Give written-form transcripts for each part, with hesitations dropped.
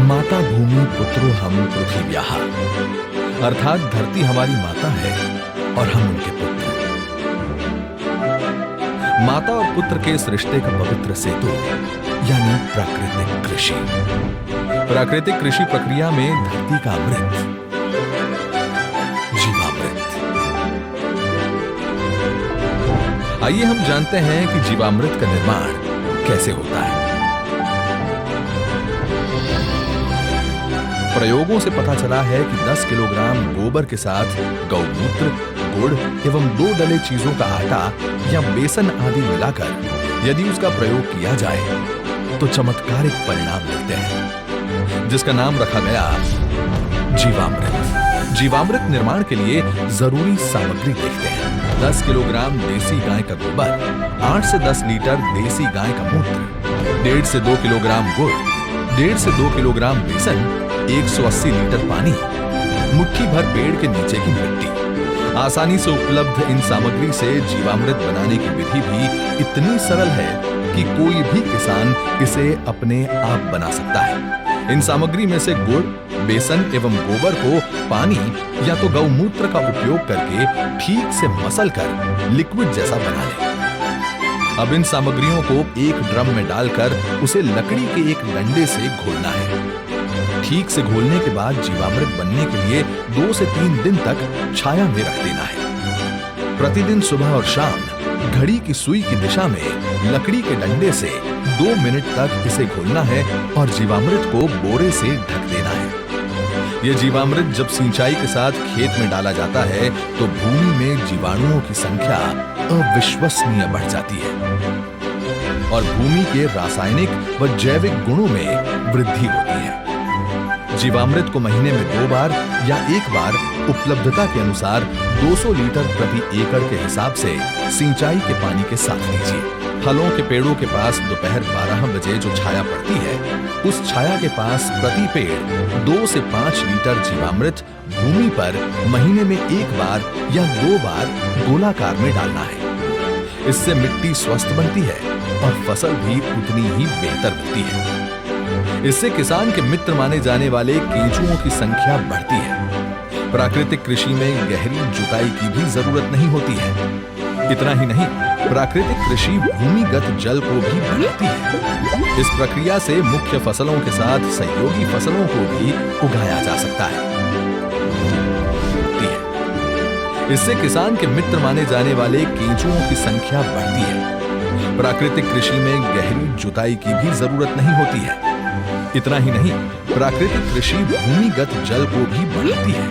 माता भूमि पुत्रो हम पृथिव्याः, अर्थात धरती हमारी माता है और हम उनके पुत्र। माता और पुत्र के इस रिश्ते का पवित्र सेतु यानी प्राकृतिक कृषि। प्राकृतिक कृषि प्रक्रिया में धरती का अमृत, जीवामृत। आइए हम जानते हैं कि जीवामृत का निर्माण कैसे होता है। प्रयोगों से पता चला है कि 10 किलोग्राम गोबर के साथ गौमूत्र, गुड़ एवं 2 डले चीजों का आटा या बेसन आदि मिलाकर यदि उसका प्रयोग किया जाए तो चमत्कारिक परिणाम मिलते हैं, जिसका नाम रखा गया जीवामृत। जीवामृत निर्माण के लिए जरूरी सामग्री देखते हैं। 10 किलोग्राम देसी गाय का गोबर, 8 से 10 लीटर देसी गाय का मूत्र, 1.5 से 2 किलोग्राम गुड़, 1.5 से 2 किलोग्राम बेसन, 180 लीटर पानी, मुट्ठी भर पेड़ के नीचे की मिट्टी। आसानी से उपलब्ध इन सामग्री से जीवामृत बनाने की विधि भी इतनी सरल है कि कोई भी किसान इसे अपने आप बना सकता है। इन सामग्री में से गुड़, बेसन एवं गोबर को पानी या तो गौमूत्र का उपयोग करके ठीक से मसल कर लिक्विड जैसा बना लें। अब इन सामग्रियों को एक ड्रम में डालकर उसे लकड़ी के एक डंडे से घोलना है। ठीक से घोलने के बाद जीवामृत बनने के लिए 2 से 3 दिन तक छाया में रख देना है। प्रतिदिन सुबह और शाम घड़ी की सुई की दिशा में लकड़ी के डंडे से 2 मिनट तक इसे घोलना है और जीवामृत को बोरे से ढक देना है। यह जीवामृत जब सिंचाई के साथ खेत में डाला जाता है तो भूमि में जीवाणुओं की संख्या अविश्वसनीय बढ़ जाती है और भूमि के रासायनिक व जैविक गुणों में वृद्धि होती है। जीवामृत को महीने में 2 बार या 1 बार उपलब्धता के अनुसार 200 लीटर प्रति एकड़ के हिसाब से सिंचाई के पानी के साथ दीजिए। फलों के पेड़ों के पास दोपहर 12 बजे जो छाया पड़ती है, उस छाया के पास प्रति पेड़ 2 से 5 लीटर जीवामृत भूमि पर महीने में 1 बार या 2 बार गोलाकार में डालना है। इससे मिट्टी स्वस्थ बनती है और फसल भी उतनी ही बेहतर मिलती है। इससे किसान के मित्र माने जाने वाले केंचुओं की संख्या बढ़ती है। प्राकृतिक कृषि में गहरी जुताई की भी जरूरत नहीं होती है। इतना ही नहीं, प्राकृतिक कृषि भूमिगत जल को भी बढ़ाती है। इस प्रक्रिया से मुख्य फसलों के साथ सहयोगी फसलों को भी उगाया जा सकता है। इससे किसान के मित्र माने जाने वाले केंचुओं की संख्या बढ़ती है। प्राकृतिक कृषि में गहरी जुताई की भी जरूरत नहीं होती है। इतना ही नहीं, प्राकृतिक कृषि भूमिगत जल को भी बढ़ाती है।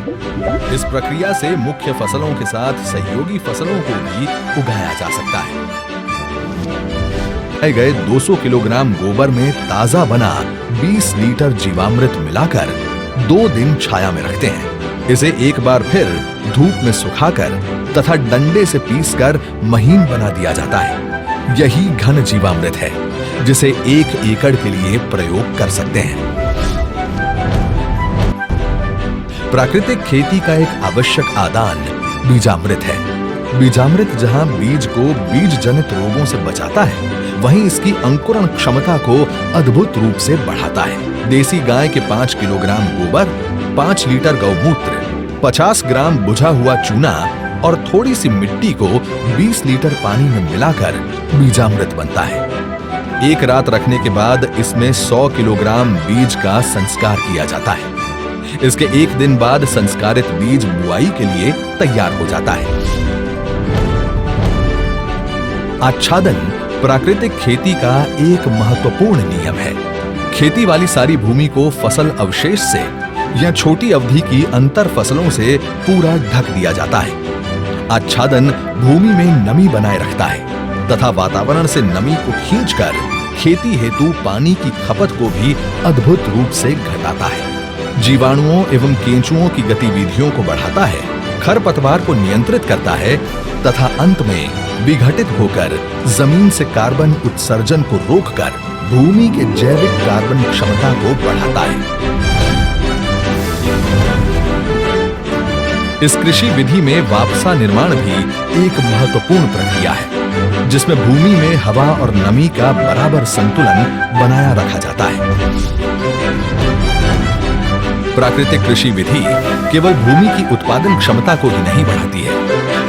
इस प्रक्रिया से मुख्य फसलों के साथ सहयोगी फसलों को भी उगाया जा सकता है। गए 200 किलोग्राम गोबर में ताजा बना 20 लीटर जीवामृत मिलाकर 2 दिन छाया में रखते हैं। इसे एक बार फिर धूप में सुखाकर तथा डंडे से पीसकर महीन बना दिया जाता है। यही घन जीवामृत है जिसे 1 एकड़ के लिए प्रयोग कर सकते हैं। प्राकृतिक खेती का एक आवश्यक आदान बीजामृत है। बीजामृत जहां बीज को बीज जनित रोगों से बचाता है, वहीं इसकी अंकुरण क्षमता को अद्भुत रूप से बढ़ाता है। देसी गाय के 5 किलोग्राम गोबर, 5 लीटर गौमूत्र, 50 ग्राम बुझा हुआ चूना और थोड़ी सी मिट्टी को 20 लीटर पानी में मिलाकर बीजामृत बनता है। एक रात रखने के बाद इसमें 100 किलोग्राम बीज का संस्कार किया जाता है। इसके 1 दिन बाद संस्कारित बीज बुआई के लिए तैयार हो जाता है। आच्छादन प्राकृतिक खेती का एक महत्वपूर्ण नियम है। खेती वाली सारी भूमि को फसल अवशेष से या छोटी अवधि की अंतर फसलों से पूरा ढक दिया जाता है। आच्छादन भूमि में नमी बनाए रखता है तथा वातावरण से नमी को खींचकर खेती हेतु पानी की खपत को भी अद्भुत रूप से घटाता है। जीवाणुओं एवं केंचुओं की गतिविधियों को बढ़ाता है, खरपतवार को नियंत्रित करता है तथा अंत में विघटित होकर जमीन से कार्बन उत्सर्जन को रोककर भूमि के जैविक कार्बन क्षमता को बढ़ाता है। इस कृषि विधि में वापसा निर्माण भी एक महत्वपूर्ण प्रक्रिया है, जिसमें भूमि में हवा और नमी का बराबर संतुलन बनाया रखा जाता है। प्राकृतिक कृषि विधि केवल भूमि की उत्पादन क्षमता को ही नहीं बढ़ाती है,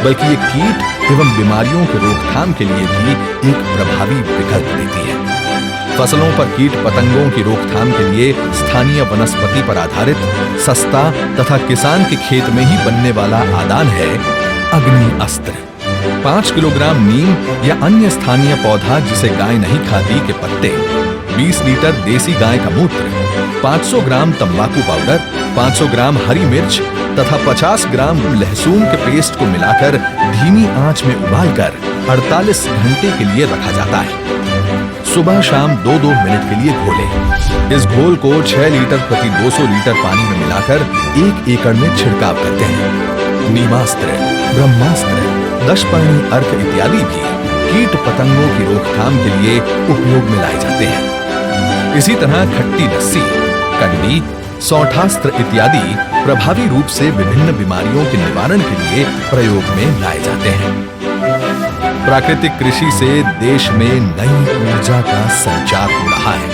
बल्कि ये कीट एवं बीमारियों की रोकथाम के लिए भी एक प्रभावी विकल्प देती है। फसलों पर कीट पतंगों की रोकथाम के लिए स्थानीय वनस्पति पर आधारित सस्ता तथा किसान के खेत में ही बनने वाला आदान है अग्नि अस्त्र। 5 किलोग्राम नीम या अन्य स्थानीय पौधा जिसे गाय नहीं खाती के पत्ते, 20 लीटर देसी गाय का मूत्र, 500 ग्राम तंबाकू पाउडर, 500 ग्राम हरी मिर्च तथा 50 ग्राम लहसुन के पेस्ट को मिलाकर धीमी आंच में उबालकर 48 घंटे के लिए रखा जाता है। सुबह शाम 2-2 मिनट के लिए घोलें। इस घोल को 6 लीटर प्रति 200 लीटर पानी में मिलाकर 1 एकड़ में छिड़काव करते हैं। नीमास्त्र, ब्रह्मास्त्र, दशपर्णी अर्क इत्यादि भी कीट पतंगों की रोकथाम के लिए उपयोग में लाए जाते हैं। इसी तरह खट्टी लस्सी, कंडी, सौठास्त्र इत्यादि प्रभावी रूप से विभिन्न बीमारियों के निवारण के लिए प्रयोग में लाए जाते हैं। प्राकृतिक कृषि से देश में नई ऊर्जा का संचार हो रहा है।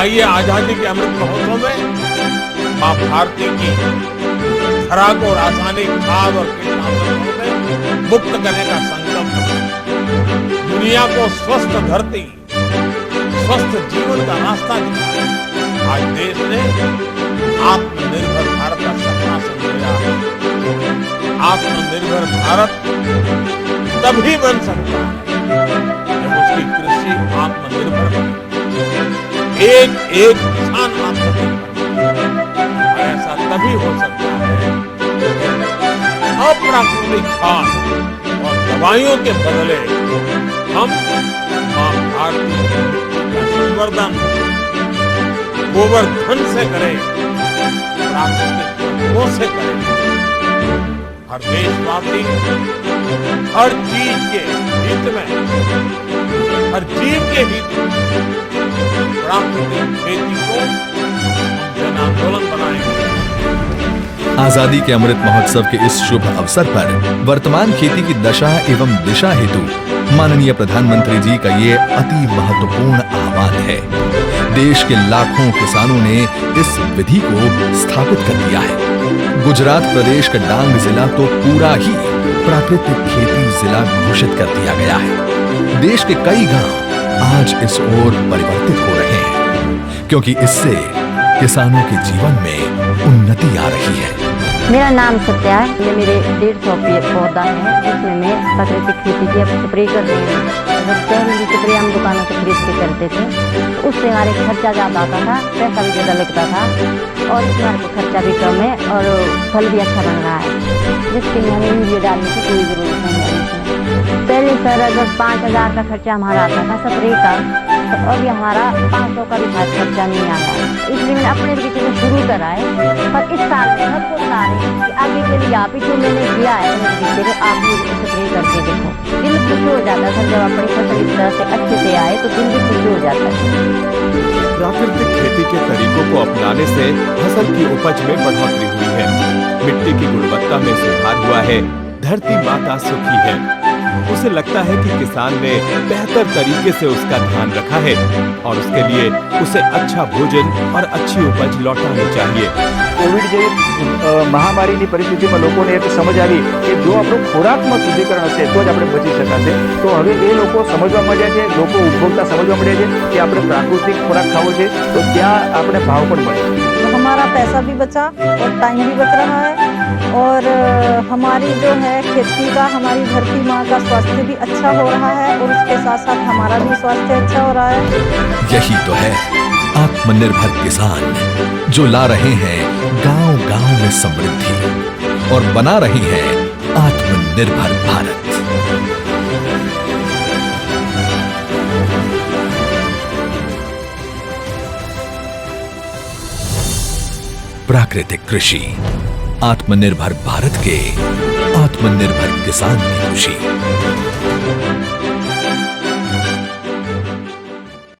आइए आजादी के अमृत महोत्सव में मां भारती की धरा को रासायनिक खाद और कीटनाशकों से मुक्त करने का संकल्प करें। दुनिया को स्वस्थ धरती, स्वस्थ जीवन का रास्ता दिखाया। आज देश ने आत्मनिर्भर भारत का सपना समझा है। आत्मनिर्भर भारत तभी बन सकता है जब उसकी कृषि आत्मनिर्भर बने, एक किसान आत्मनिर्भर बने। और ऐसा तभी हो सकता है अप्राकृतिक खाद और दवाइयों के बदले हम मां भारती की मिट्टी का संवर्धन गोवर्धन से करें, प्राकृतिक तत्वों से करें। हर देशवासी हर चीज के हित में, हर जीव के हित में प्राकृतिक खेती को जन आंदोलन बनाएंगे। आजादी के अमृत महोत्सव के इस शुभ अवसर पर वर्तमान खेती की दशा एवं दिशा हेतु माननीय प्रधानमंत्री जी का ये अति महत्वपूर्ण आह्वान है। देश के लाखों किसानों ने इस विधि को स्थापित कर दिया है। गुजरात प्रदेश का डांग जिला तो पूरा ही प्राकृतिक खेती जिला घोषित कर दिया गया है। देश के कई गांव आज इस ओर परिवर्तित हो रहे हैं, क्योंकि इससे किसानों के जीवन में उन्नति आ रही है। मेरा नाम सत्या है। ये मेरे 150 पौधा है जिसमें मैं प्राकृतिक खेती की स्प्रे कर रही हूँ। अगर जहरीली स्प्रे हम दुकानों से खरीद के करते थे तो उससे हमारे खर्चा ज़्यादा आता था, पैसा भी ज़्यादा लगता था, और इसमें हमारे को खर्चा भी कम है और फल भी अच्छा बन रहा है, जिसके लिए हमें यूरिया डालने की कोई ज़रूरत नहीं है इसमें। पहले सर अगर 5000 का खर्चा हमारा आता था स्प्रे का, तो अभी हमारा 500 का भी खर्चा नहीं आया। इसलिए मैंने अपने तरीके से शुरू करा है, पर इस साल में सबको बता रही हूँ कि आगे के लिए आप ही जो मैंने किया है अपने तरीके से आप भी स्प्रे करके देखो। दिल खुश हो जाता है जब अपनी फसल इस तरह से अच्छे से आए तो दिल भी खुश हो जाता है। प्राकृतिक खेती के तरीकों को अपनाने से फसल की उपज में बढ़ोतरी हुई है, मिट्टी की गुणवत्ता में सुधार हुआ है, धरती माता सुखी है। उसे लगता है कि किसान ने बेहतर तरीके से उसका ध्यान रखा है और उसके लिए उसे अच्छा भोजन और अच्छी उपज लौटानी चाहिए। कोविड જેવી મહામારીની પરિસ્થિતિમાં લોકોને એક સમજ આવી કે જો આપણું ખોરાકમાં શુદ્ધિકરણ હશે તો જ આપણે બચી શકાશે। તો હવે એ લોકો સમજવા મળ્યા છે, લોકો ઉપભોક્તા સમજવા મળ્યા છે કે આપણે પ્રાકૃતિક ખોરાક ખાવો છે તો ત્યાં આપણે ભાવ પણ મળે। तो हमारा पैसा भी बचा और टाइम भी बच रहा है, और हमारी जो है खेती का, हमारी धरती माँ का स्वास्थ्य भी अच्छा हो रहा है, और उसके साथ साथ हमारा भी स्वास्थ्य अच्छा हो रहा है। यही तो है आत्मनिर्भर किसान, जो ला रहे हैं गांव-गांव में समृद्धि और बना रहे हैं आत्मनिर्भर भारत। प्राकृतिक कृषि, आत्मनिर्भर भारत के आत्मनिर्भर किसान की खुशी।